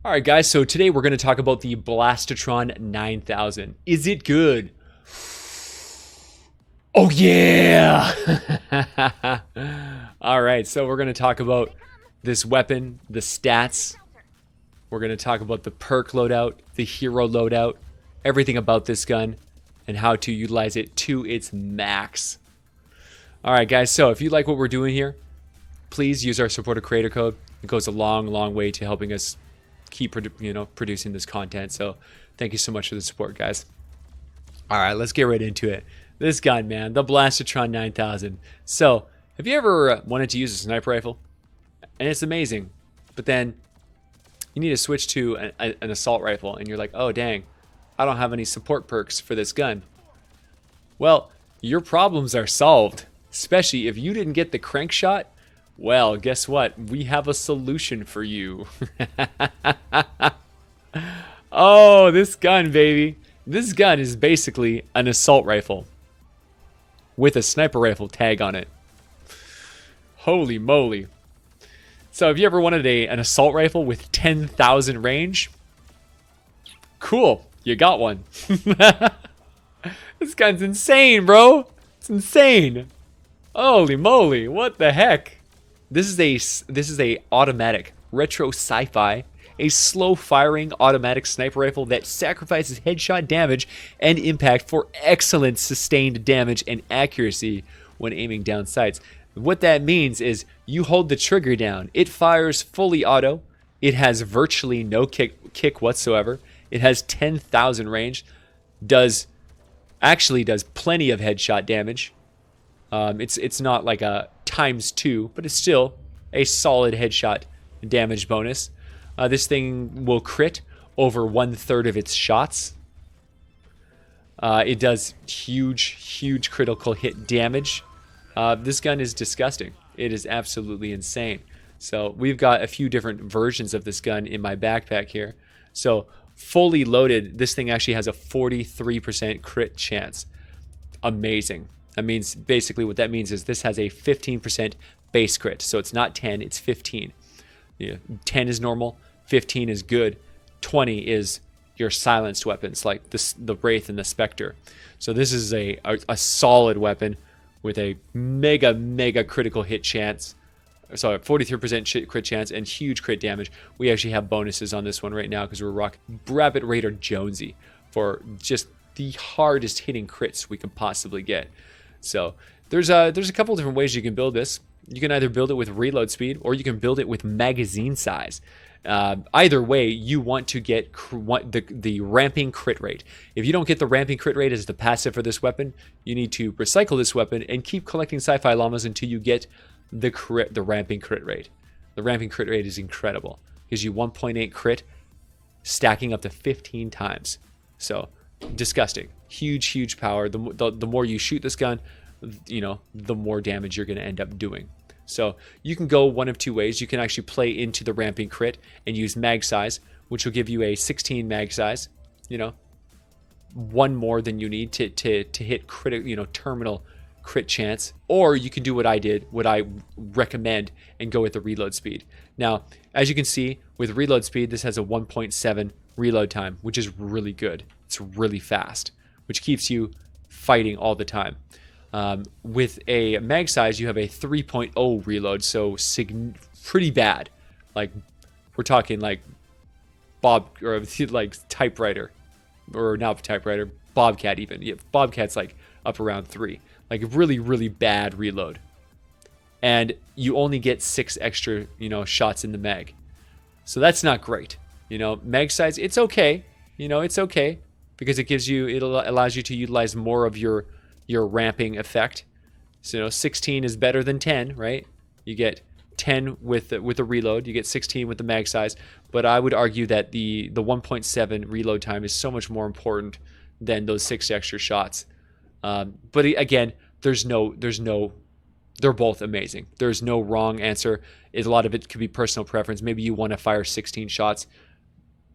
Alright guys, so today we're going to talk about the Blastotron 9000. Is it good? Oh yeah! Alright, so we're going to talk about this weapon, the stats. We're going to talk about the perk loadout, the hero loadout, everything about this gun, and how to utilize it to its max. Alright guys, so if you like what we're doing here, please use our supporter creator code. It goes a long way to helping us keep producing this content. So thank you so much for the support, guys. All right, let's get right into it. This gun, man, the Blastotron 9000. So have you ever wanted to use a sniper rifle? And it's amazing, but then you need to switch to an assault rifle, and you're like, oh dang, I don't have any support perks for this gun. Well, your problems are solved, especially if you didn't get the crank shot. Well, guess what? We have a solution for you. Oh, this gun, baby. This gun is basically an assault rifle with a sniper rifle tag on it. Holy moly. So if you ever wanted an assault rifle with 10,000 range, cool, you got one. This gun's insane, bro. It's insane. Holy moly, what the heck? This is a automatic retro sci-fi, a slow firing automatic sniper rifle that sacrifices headshot damage and impact for excellent sustained damage and accuracy when aiming down sights. What that means is you hold the trigger down, it fires fully auto, it has virtually no kick whatsoever, it has 10,000 range, actually does plenty of headshot damage. It's not like a ×2, but it's still a solid headshot damage bonus. This thing will crit over 1/3 of its shots. It does huge critical hit damage. This gun is disgusting. It is absolutely insane. So we've got a few different versions of this gun in my backpack here. So fully loaded, this thing actually has a 43% crit chance. Amazing. That means basically what that means is this has a 15% base crit. So it's not 10, it's 15. 10 is normal, 15 is good, 20 is your silenced weapons like the Wraith and the Spectre. So this is a solid weapon with a mega critical hit chance. So 43% crit chance and huge crit damage. We actually have bonuses on this one right now because we're rocking Rabbit Raider Jonesy for just the hardest hitting crits we can possibly get. So there's a couple different ways you can build this. You can either build it with reload speed or you can build it with magazine size. Either way, you want to get the ramping crit rate. If you don't get the ramping crit rate as the passive for this weapon, you need to recycle this weapon and keep collecting sci-fi llamas until you get the ramping crit rate. The ramping crit rate is incredible. Gives you 1.8 crit, stacking up to 15 times. So disgusting. Huge power. The more you shoot this gun, the more damage you're going to end up doing. So you can go one of two ways. You can actually play into the ramping crit and use mag size, which will give you a 16 mag size. One more than you need to hit terminal crit chance. Or you can do what I did, what I recommend, and go with the reload speed. Now, as you can see, with reload speed, this has a 1.7 reload time, which is really good. It's really fast, which keeps you fighting all the time. With a mag size, you have a 3.0 reload, so pretty bad. Like we're talking like typewriter, or not typewriter, Bobcat even. Yeah, Bobcat's like up around 3, like really bad reload, and you only get 6 extra shots in the mag, so that's not great. Mag size, it's okay. It's okay because it allows you to utilize more of your ramping effect. So 16 is better than 10, right? You get 10 with the reload, you get 16 with the mag size, but I would argue that the 1.7 reload time is so much more important than those 6 extra shots. But again, they're both amazing. There's no wrong answer. A lot of it could be personal preference. Maybe you want to fire 16 shots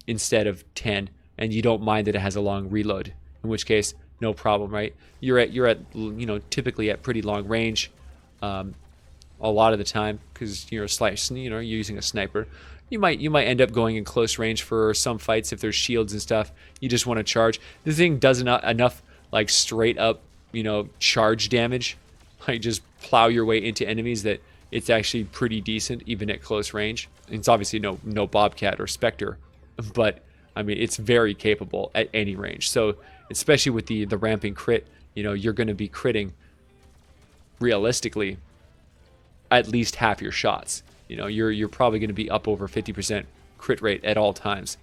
instead of 10, and you don't mind that it has a long reload, in which case no problem, right? You're at typically at pretty long range a lot of the time because you're using a sniper. you might end up going in close range for some fights if there's shields and stuff. You just want to charge. The thing does enough like straight up, you know, charge damage, like just plow your way into enemies, that it's actually pretty decent even at close range. It's obviously no Bobcat or Spectre, but I mean it's very capable at any range. So especially with the ramping crit, you know, you're going to be critting realistically at least half your shots. You know, you're probably going to be up over 50% crit rate at all times.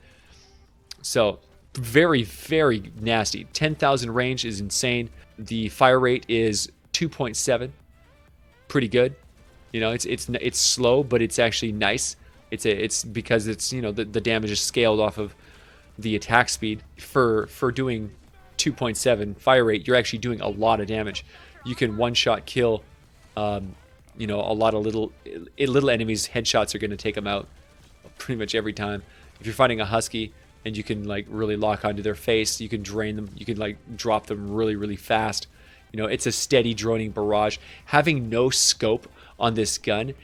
So very, very nasty. 10,000 range is insane. The fire rate is 2.7. Pretty good. You know, it's slow, but it's actually nice. It's because it's, you know, the damage is scaled off of the attack speed. For doing 2.7 fire rate, you're actually doing a lot of damage. You can one-shot kill, you know, a lot of little enemies. Headshots are going to take them out pretty much every time. If you're fighting a husky and you can like really lock onto their face, you can drain them. You can like drop them really, really fast. You know, it's a steady droning barrage. Having no scope on this gun,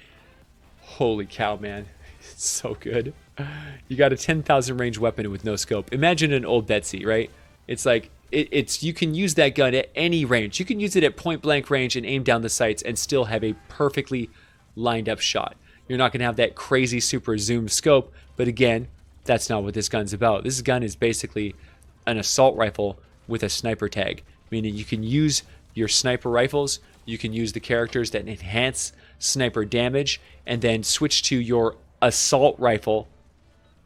holy cow, man, it's so good. You got a 10,000 range weapon with no scope. Imagine an old Betsy, right? It's like it's you can use that gun at any range. You can use it at point blank range and aim down the sights and still have a perfectly lined up shot. You're not going to have that crazy super zoom scope, but again, that's not what this gun's about. This gun is basically an assault rifle with a sniper tag, meaning you can use your sniper rifles, you can use the characters that enhance sniper damage, and then switch to your assault rifle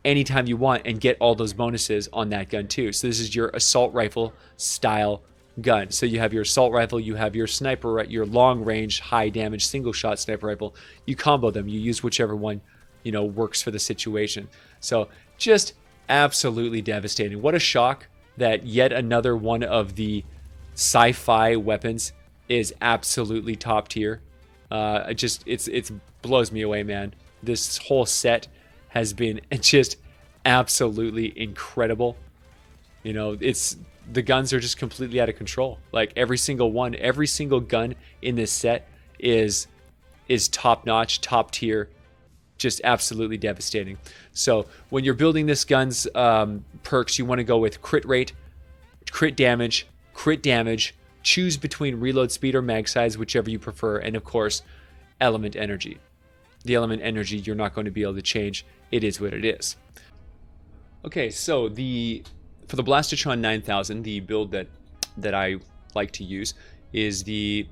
anytime you want and get all those bonuses on that gun too. So this is your assault rifle style gun. So you have your assault rifle, you have your sniper, your long range, high damage, single shot sniper rifle. You combo them, you use whichever one, you know, works for the situation. So just absolutely devastating. What a shock that yet another one of the sci-fi weapons is absolutely top tier. It's blows me away, man. This whole set has been just absolutely incredible. You know, the guns are just completely out of control. Like every single gun in this set is top notch, top tier, just absolutely devastating. So when you're building this gun's perks, you want to go with crit rate, crit damage, choose between reload speed or mag size, whichever you prefer, and of course, element energy. The element energy you're not going to be able to change. It is what it is. Okay, so for the Blastotron 9000, the build that I like to use is this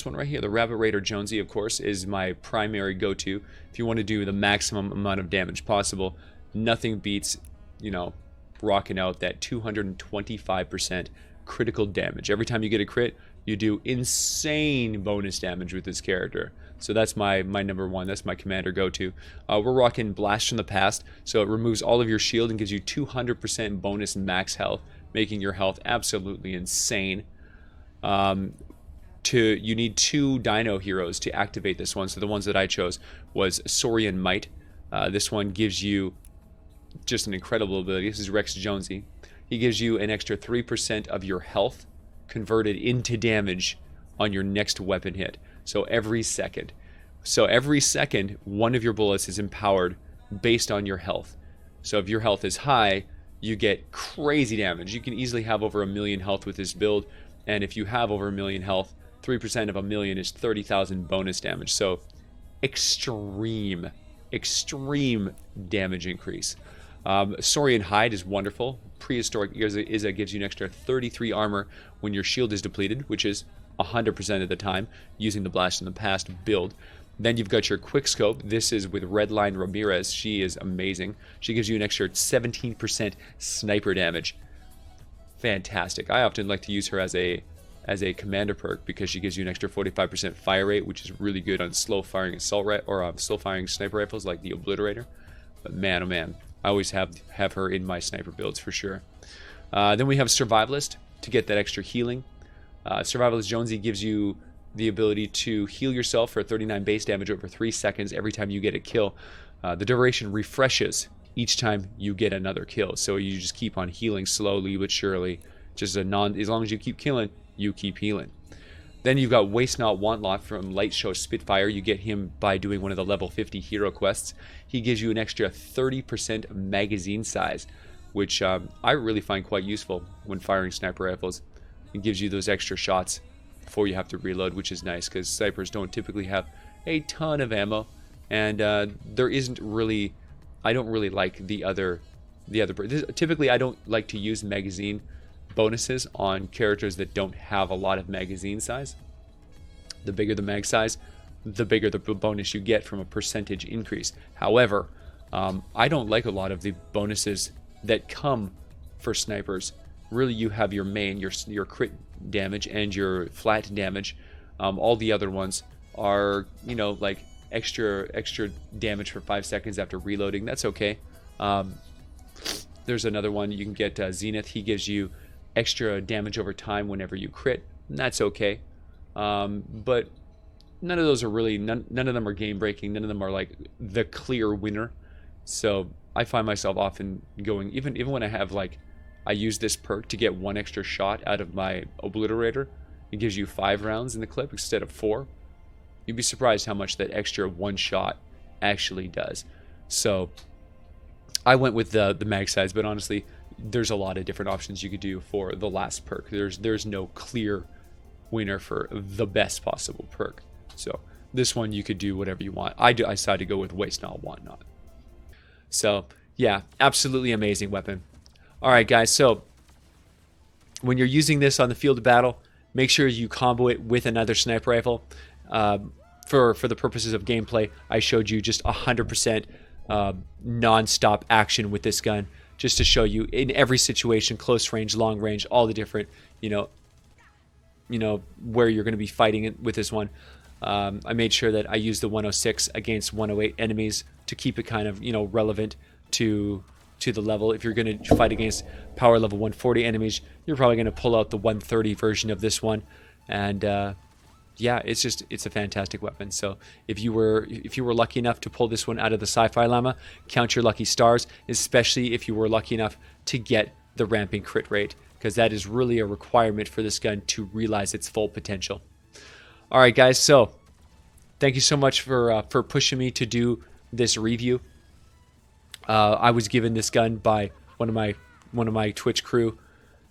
one right here, the Rabbit Raider Jonesy, of course, is my primary go-to. If you want to do the maximum amount of damage possible, nothing beats, you know, rocking out that 225% critical damage. Every time you get a crit, you do insane bonus damage with this character. So that's my number one. That's my commander go-to. We're rocking Blast from the Past, so it removes all of your shield and gives you 200% bonus max health, making your health absolutely insane. You need 2 Dino heroes to activate this one. So the ones that I chose was Saurian Might. This one gives you just an incredible ability. This is Rex Jonesy. He gives you an extra 3% of your health converted into damage on your next weapon hit. So every second, one of your bullets is empowered based on your health. So if your health is high, you get crazy damage. You can easily have over 1 million health with this build, and if you have over 1 million health, 3% of 1 million is 30,000 bonus damage. So extreme damage increase. Saurian Hide is wonderful. Prehistoric Izza gives you an extra 33 armor when your shield is depleted, which is 100% of the time using the Blast from the Past build. Then you've got your Quickscope. This is with Redline Ramirez. She is amazing. She gives you an extra 17% sniper damage. Fantastic. I often like to use her as a commander perk because she gives you an extra 45% fire rate, which is really good on slow firing slow firing sniper rifles like the Obliterator. But man, oh man, I always have her in my sniper builds for sure. Then we have Survivalist to get that extra healing. Survivalist Jonesy gives you the ability to heal yourself for 39 base damage over 3 seconds every time you get a kill. The duration refreshes each time you get another kill, so you just keep on healing slowly but surely. Just as long as you keep killing, you keep healing. Then you've got Waste Not Want Lot from Light Show Spitfire. You get him by doing one of the level 50 hero quests. He gives you an extra 30% magazine size, which I really find quite useful when firing sniper rifles. It gives you those extra shots before you have to reload, which is nice because snipers don't typically have a ton of ammo, and there isn't really, I don't really like the other typically I don't like to use magazine bonuses on characters that don't have a lot of magazine size. The bigger the mag size, the bigger the bonus you get from a percentage increase. However, I don't like a lot of the bonuses that come for snipers. Really, you have your main, your crit damage and your flat damage. All the other ones are, you know, like extra damage for 5 seconds after reloading. That's okay. There's another one you can get, Zenith. He gives you extra damage over time whenever you crit, and that's okay. But none of those are really, none of them are game breaking. None of them are like the clear winner. So I find myself often going, even when I have like, I use this perk to get 1 extra shot out of my obliterator. It gives you 5 rounds in the clip instead of 4. You'd be surprised how much that extra 1 shot actually does. So I went with the mag size, but honestly, there's a lot of different options you could do for the last perk. There's no clear winner for the best possible perk. So this one you could do whatever you want. I decided to go with Waste Not Want Not. So yeah, absolutely amazing weapon. All right, guys. So when you're using this on the field of battle, make sure you combo it with another sniper rifle. For the purposes of gameplay, I showed you just 100% non-stop action with this gun, just to show you in every situation, close range, long range, all the different, you know where you're going to be fighting it with this one. I made sure that I used the 106 against 108 enemies to keep it kind of, you know, relevant to the level. If you're going to fight against power level 140 enemies, you're probably going to pull out the 130 version of this one. And yeah, it's a fantastic weapon. So if you were lucky enough to pull this one out of the Sci-Fi Llama, count your lucky stars, especially if you were lucky enough to get the ramping crit rate, because that is really a requirement for this gun to realize its full potential. All right, guys, so thank you so much for pushing me to do this review. I was given this gun by one of my Twitch crew.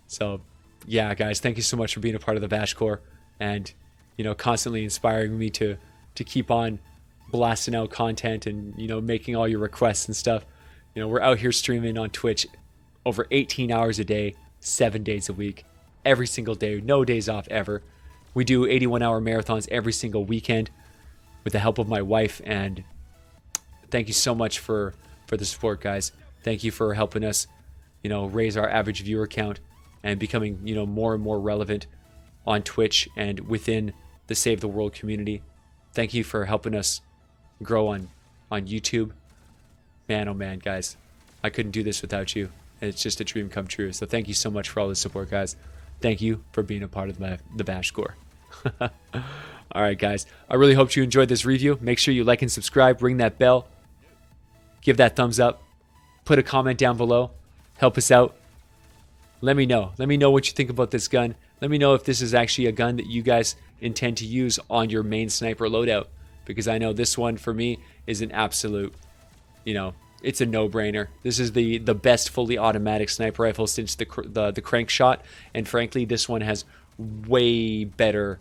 So yeah, guys, thank you so much for being a part of the VASH Corps, and you know, constantly inspiring me to keep on blasting out content and, you know, making all your requests and stuff. You know, we're out here streaming on Twitch over 18 hours a day, 7 days a week, every single day, no days off ever. We do 81-hour marathons every single weekend with the help of my wife, and thank you so much for the support, guys. Thank you for helping us, you know, raise our average viewer count and becoming, you know, more and more relevant on Twitch and within the Save the World community. Thank you for helping us grow on YouTube. Man, oh man, guys, I couldn't do this without you. It's just a dream come true. So thank you so much for all the support, guys. Thank you for being a part of the VASH Corps. All right, guys, I really hope you enjoyed this review. Make sure you like and subscribe, ring that bell, give that thumbs up, put a comment down below, help us out. Let me know what you think about this gun. Let me know if this is actually a gun that you guys intend to use on your main sniper loadout, because I know this one for me is an absolute, you know, it's a no-brainer. This is the best fully automatic sniper rifle since the crank shot, and frankly, this one has way better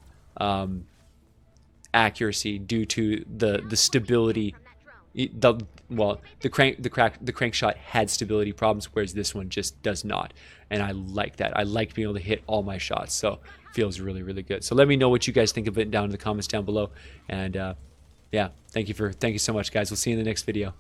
accuracy due to the stability. The crank shot had stability problems, whereas this one just does not, and I like that. I like being able to hit all my shots, so it feels really, really good. So let me know what you guys think of it down in the comments down below, and yeah, thank you so much, guys. We'll see you in the next video.